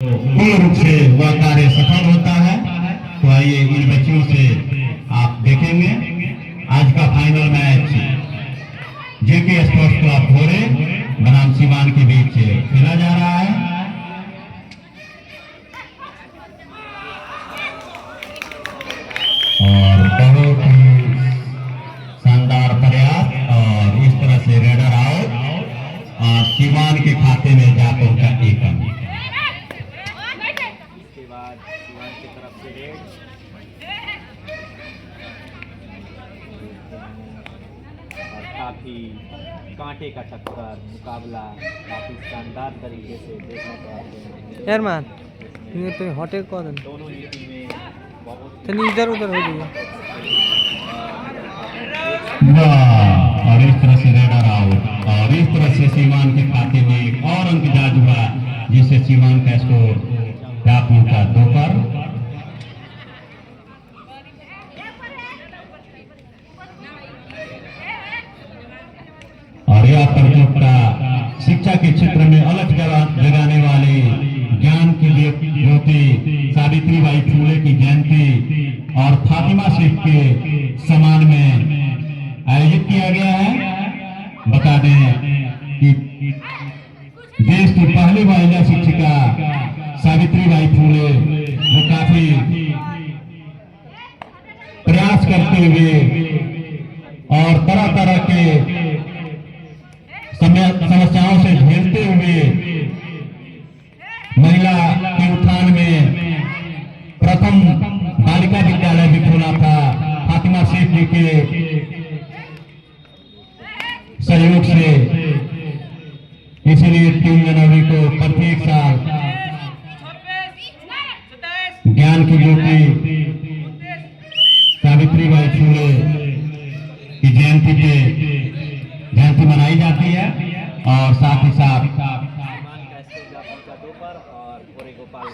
पूर्ण रूप से वह कार्य सफल होता है। तो आइए इन बच्चियों से आप देखेंगे आज का फाइनल मैच जेके स्पोर्ट्स क्लब भोरे बनाम सीवान के बीच खेला जा रहा है। और बहुत ही शानदार प्रयास और इस तरह से रेडर आउट और सीवान के खाते में जा पहुंचा एक अंक। इसके बाद सीवान की तरफ से रेड और काफी कांटे का टक्कर मुकाबला काफी शानदार तरीके से देखने को आते हैं। यार मान ये तो हॉटे कौन है दोनों ही टीमें बहुत तो इधर उधर हो गई और इस तरह से रेडर आउट और इस तरह से सीवान के खाते में एक और अंक जा जुड़ा जिससे सीवान का स्कोर प्राप्त होता 2 पर। और यह प्रतियोगिता शिक्षा के क्षेत्र में अलग जगाने वाले ज्ञान की ज्योति सावित्रीबाई फूले की जयंती और फातिमा शेख के सम्मान में आयोजित किया गया है। बता दें कि देश की पहली महिला शिक्षिका सावित्रीबाई फूले वो काफी प्रयास करते हुए और तरह तरह के समस्याओं से झेलते हुए महिला के उत्थान में प्रथम बालिका विद्यालय भी खोला था। फातिमा शेख जी के सहयोग से इसलिए 3 जनवरी को प्रत्येक साल ज्ञान की ज्योति सावित्रीबाई फूले की जयंती मनाई जाती है। और साथ ही साथ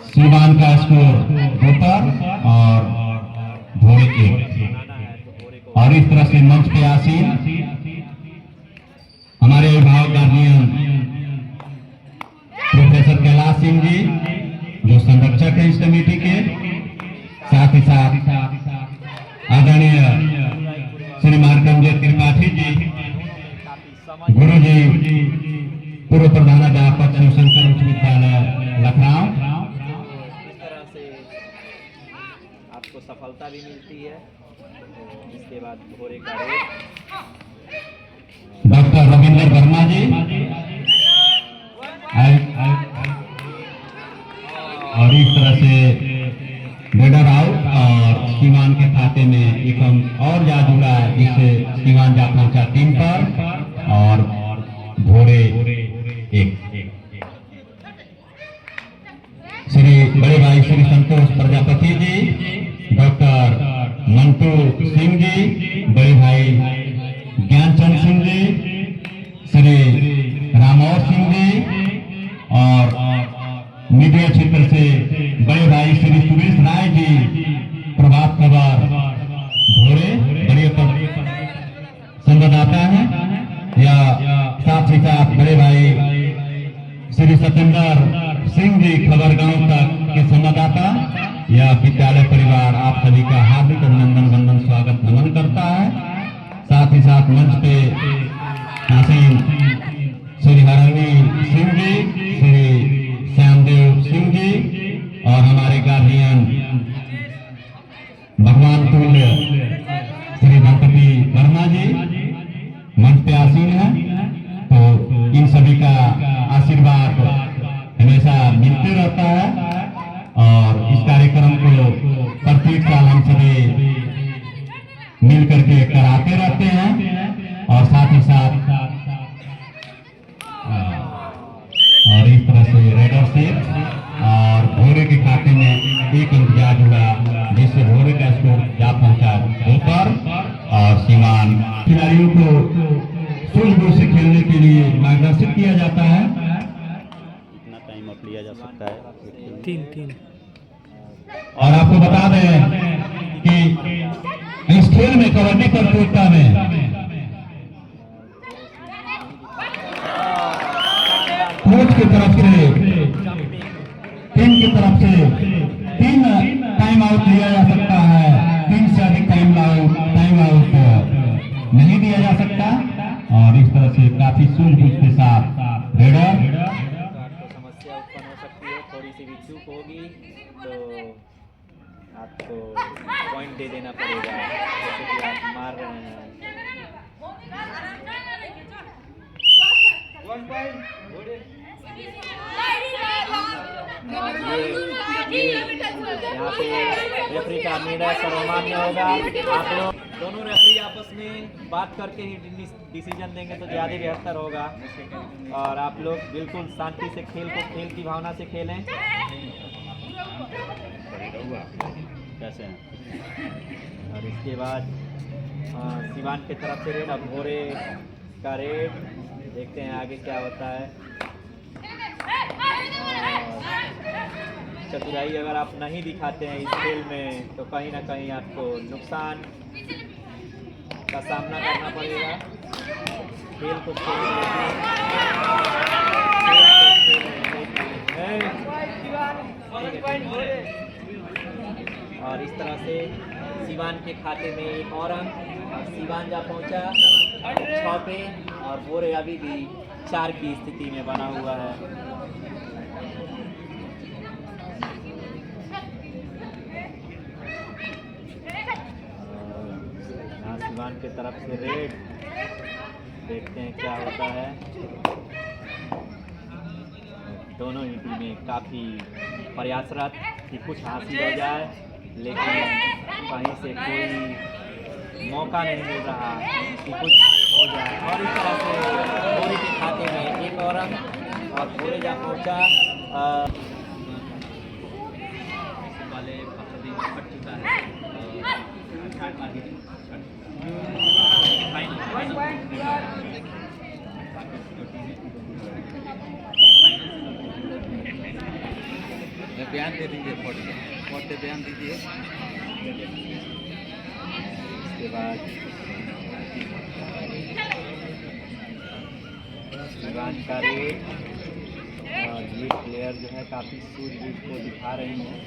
सीवान का स्कोर 2 पर और भोरे 1। और इस तरह से मंच पे आसीन हमारे अभिभावक गार्जियन प्रोफेसर कैलाश सिंह जी जो संरक्षक है इस कमेटी के, साथ ही साथ आदरणीय श्री मार्कंडेय त्रिपाठी जी गुरु जी पूर्व प्रधानाध्यापक शिवशंकर उच्च विद्यालय लखनऊ। इस तरह से आपको सफलता भी मिलती है। इसके बाद भोरे का रेड डॉक्टर रविंद्र वर्मा जी और इस तरह से रेडर आउट और सीवान के खाते में एक अंक और जा जुड़ा जिससे सीवान जा पहुंचा 3 पर और भोरे 1। श्री बड़े भाई श्री संतोष प्रजापति जी, डॉक्टर मंटू सिंह जी, बड़े भाई ज्ञानचंद सिंह जी, श्री रामौर सिंह जी और मीडिया क्षेत्र से बड़े भाई श्री सुरेश राय जी, प्रभात खबर भोरे बड़े संवाददाता हैं। या साथ ही साथ बड़े भाई श्री सत्येंद्र सिंह जी खबर गांव तक के संवाददाता। या विद्यालय परिवार आप सभी का हार्दिक अभिनंदन वंदन स्वागत नमन करता है। साथ ही साथ मंच पे आसीन श्री हरणी सिंह जी, श्री श्यामदेव सिंह जी और हमारे गार्जियन भगवान तुल्य श्री गणपति वर्मा जी मंच पे आसीन है। तो इन सभी का आशीर्वाद हमेशा मिलते रहता है और इस कार्यक्रम को प्रत्येक साल हम सभी मिल करके कराते रहते हैं। और साथ ही साथ और इस तरह से रेडर से और भोरे के खाते में 1 अंक जा जुड़ा जिससे भोरे का स्कोर जा पहुंचा 2 पर। और सीवान खिलाड़ियों को सूझबूझ से खेलने के लिए मार्गदर्शित किया जाता है। कितना टाइम अप लिया जा सकता है? 3। और आपको बता दें कि इस खेल में कबड्डी प्रतियोगिता में कोच की तरफ से 3 की तरफ से 3 टाइम आउट लिया जा सकता है। 3 से अधिक टाइम आउट नहीं दिया जा सकता। और इस तरह से काफी सूझबूझ के साथ रेडर तो आपको समस्या उत्पन्न हो सकती है, थोड़ी सी भी चूक होगी तो आपको पॉइंट दे देना पड़ेगा, जैसे कि आप मार रहे हैं। यहाँ पे रेफरी का निर्णय सर्वमान्य होगा। आप लोग दोनों रेफरी आपस में बात करके ही डिसीजन देंगे तो ज़्यादा बेहतर होगा। और आप लोग बिल्कुल शांति से खेल की भावना से खेलें। कैसे हैं? और इसके बाद सिवान की तरफ से रेड, अब भोरे का रेड, देखते हैं आगे क्या होता है। चतुराई अगर आप नहीं दिखाते हैं इस खेल में तो कहीं ना कहीं आपको नुकसान का सामना करना पड़ेगा। खेल को और इस तरह से सिवान के खाते में एक और अंक, सिवान जा पहुंचा 6 पे और भोरे अभी भी 4 की स्थिति में बना हुआ है। सिवान की तरफ से रेड, देखते हैं क्या होता है। दोनों ही टीमें काफ़ी प्रयासरत कि कुछ हासिल हो जाए, लेकिन कहीं से कोई मौका नहीं मिल रहा कि कुछ हो जाए। और इस तरह से भोरे के खाते में एक और अंक और भोरे जा पहुँचा वाले फट चुका है। बयान दे दीजिए, फोर्ट पे बयान दीजिए। इसके बाद सिवान का रेड, और ये प्लेयर जो है काफ़ी सूझबूझ को दिखा रही हैं,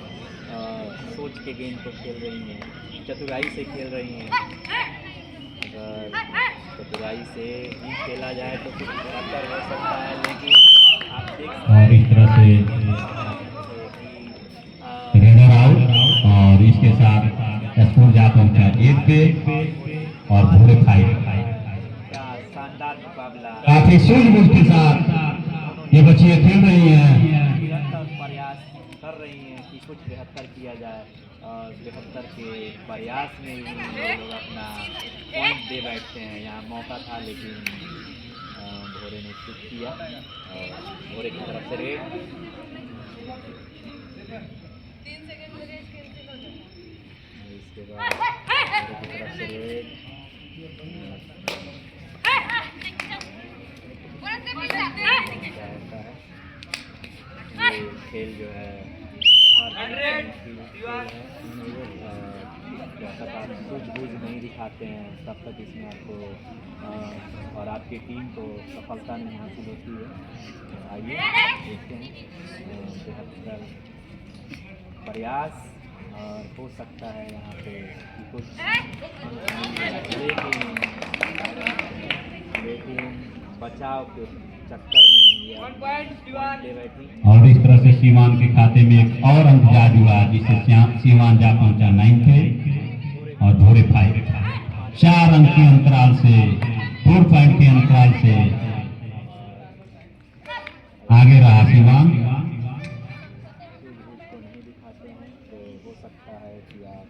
सोच के गेम को खेल रही हैं, चतुराई से खेल रही हैं। अगर चतुराई से ही खेला जाए तो कुछ बेहतर हो सकता है, लेकिन आप देख सकते हैं और इस तरह से रेडर आउट और इसके साथ स्कोर जा पहुंचा 1 पे और भोरे 5। क्या शानदार मुकाबला, काफी सूझबूझ के साथ ये बच्चियां खेल रही हैं, निरंतर प्रयास कर रही हैं कि कुछ बेहतर किया जाए। और बेहतर के प्रयास में ही लोग अपना पॉइंट दे बैठते हैं। यहाँ मौका था लेकिन भोरे ने चूक किया। और भोरे की तरफ से रेड, इसके बाद भोरे की तरफ से रेड, क्या होता है ये खेल जो है जब तक आप सूझबूझ नहीं दिखाते हैं तब तक इसमें आपको और आपकी टीम को सफलता नहीं हासिल होती है। आइए देखते हैं बेहतर प्रयास और हो सकता है यहाँ पे कि कुछ, लेकिन बचाव के चक्कर में ले बैठी। और इस तरह से सीमान के खाते में एक और अंक जा जुड़ा, जिससे सीमान जा पहुंचा 9 पे और भोरे 5। 4 अंक के अंतराल से, 4 पॉइंट के अंतराल से आगे रहा सीमान। सूझबूझ को नहीं दिखाते हैं तो हो सकता है कि आप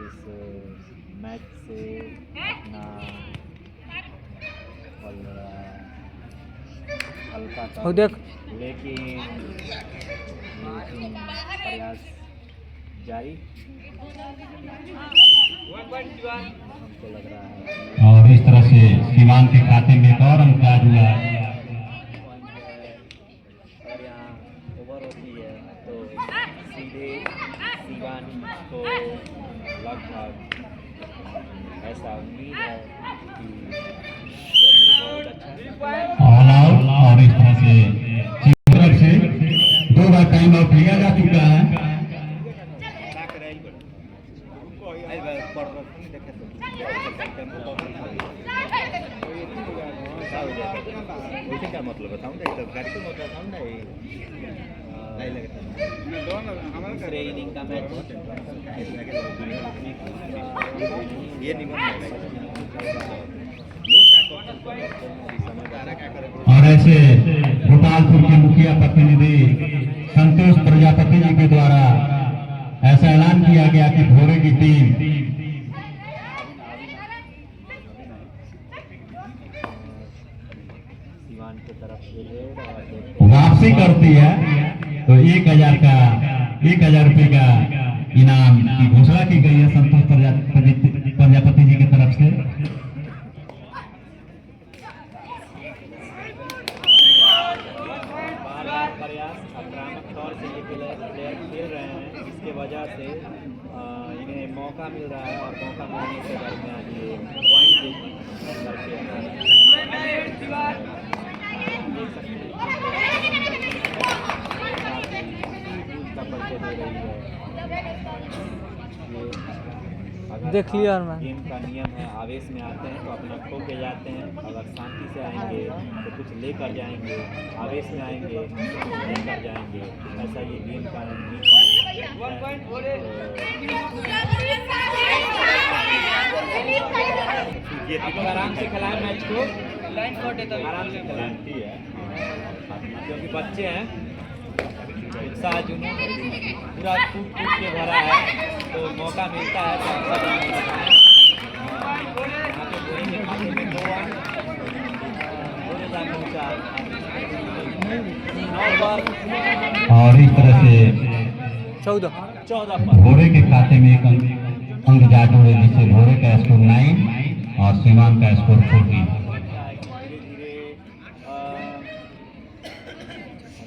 इस मैच से अपना हल्का और देख लेकिन प्रयास जारी हमको लग रहा है। और इस तरह से सीमान के खाते में एक और अंक जा जुड़ा। अगर यहाँ ओवर होती है तो सीधे सीवान को लगभग ऐसा उम्मीद है कि चलिए बहुत अच्छा है। All out. और इस तरह से का टाइम आउट लिया जा चुका है। क्या मतलब बताऊँ ना, गाड़ी को मतलब बताऊँ ना, दूसरे इनिंग का मैच ये निबंध और ऐसे गोपालपुर के मुखिया प्रतिनिधि संतोष प्रजापति जी के द्वारा ऐसा ऐलान किया गया कि भोरे की टीम सीवान की तरफ से वापसी करती है तो 1,000 रुपए का इनाम की घोषणा की गई है संतोष प्रजापति जी की तरफ से। प्रयास आक्रामक तौर से ये प्लेयर खेल रहे हैं, जिसके वजह से इन्हें मौका मिल रहा है और मौका मिलने के दरमियान ये पॉइंट करके देख लिया और मैं गेम का नियम है, आवेश में आते हैं तो अपना खो के जाते हैं, अगर शांति से आएंगे तो कुछ लेकर जाएंगे, आवेश में आएंगे तो लेकर जाएंगे, ऐसा ये गेम का नीति है। आराम से खिलाएं मैच को, आराम से खिलाएं, क्योंकि बच्चे हैं, उत्साह जुनून पूरा कूद कूद के भरा है, तो मौका मिलता है तो यहाँ पे बोरी के खाते में 2 रन, 2000 और इस तरह से 14 पर भोरे के खाते में एक अंक जा जुड़े, जिससे भोरे का स्कोर 9 और सीमान का स्कोर 14। धीरे धीरे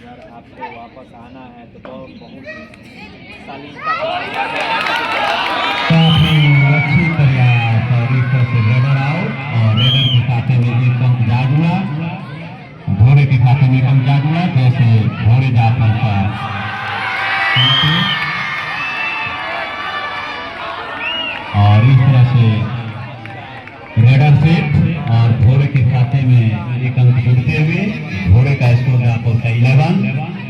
अगर आपको वापस आना है तो बहुत शालीनता काफी अच्छी प्रयास और इस तरह से रेडर आउट और रेडर के खाते में एक अंक जा जुड़ा, भोरे के खाते में एक अंक जा जुड़ा, जैसे भोरे जा पहुंचा और इस तरह से रेडर सेट और भोरे के खाते में एक अंक जुड़ते हुए भोरे का स्कोर जा पहुंचा 11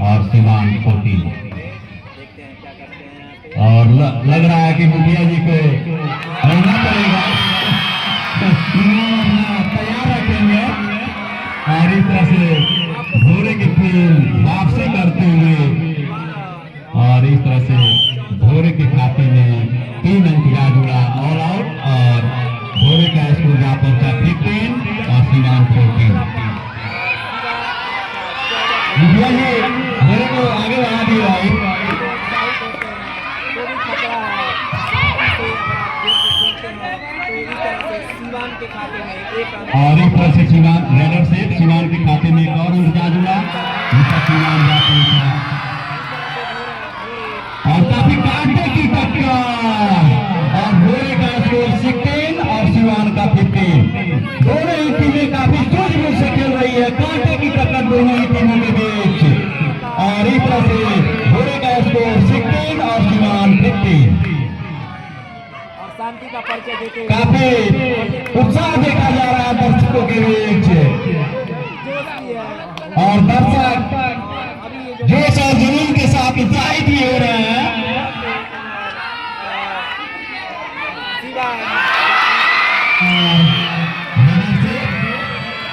और सीमान 14। देखते हैं क्या करते हैं यहाँ पे। और लग रहा है कि मुखिया जी को रहना पड़ेगा, तैयार रखेंगे और इस तरह से भोरे की टीम वापसी करते हुए और इस तरह से भोरे के खाते में 3 अंक जा जुड़ा ऑल आउट और भोरे का स्कोर जा पहुंचा 15 और सीमान 14। मुखिया जी मेरे को आगे बढ़ा दिया है। के खाते में एक अंक और इस तरह से सीमान रेडर से सीमान के खाते में एक और अंक जा जुड़ा, जिसका सीमान जा पहुंचा और काफी कांटे की टक्कर और भोरे का स्कोर 16 और सीमान का 15। दोनों ही टीमें काफी सूझबूझ से खेल रही है, कांटे की टक्कर दोनों ही टीमों के बीच और इस तरह से भोरे का स्कोर 16 और सीमान 15। और शांति का परिचय देते हुए काफी उत्साह देखा जा रहा है दर्शकों के बीच और दर्शक जोश और जुनून के साथ उत्साहित भी हो रहे हैं।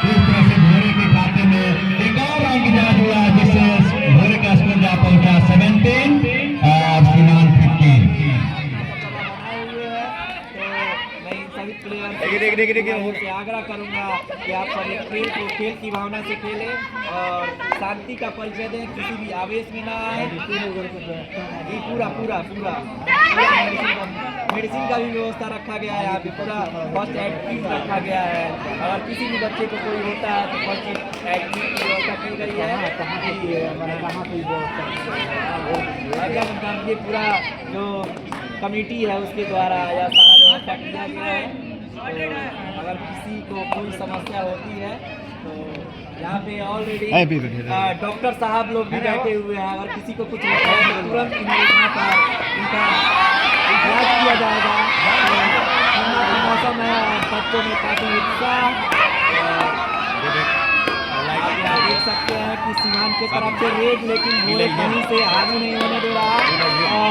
इस तरह से भोरे के खाते में एक और अंक जा जुड़ा, जिससे भोरे का स्कोर जा पहुंचा 17 और सीमान 15। से आग्रह करूंगा कि आप सभी खेल को खेल की भावना से खेलें और शांति का परिचय दें, किसी भी आवेश में ना आए। ये पूरा मेडिसिन का भी व्यवस्था रखा गया है, यहाँ पे पूरा फर्स्ट एड किट रखा गया है। अगर किसी भी बच्चे को कोई होता है तो फर्स्ट एड किट की व्यवस्था की गई है। ये पूरा जो कमेटी है उसके द्वारा यह सारा व्यवस्था किया गया है। तो अगर किसी को कोई समस्या होती है तो यहाँ पे ऑलरेडी डॉक्टर साहब लोग भी बैठे हुए हैं। अगर किसी को कुछ होता है तो तुरंत यहाँ पर इनका इलाज किया जाएगा। ठंडा का मौसम है और बच्चों में काफ़ी उत्साह। आप देख सकते हैं कि सीमान की तरफ से रेड, लेकिन वो कहीं से हावी नहीं होने दे रहा।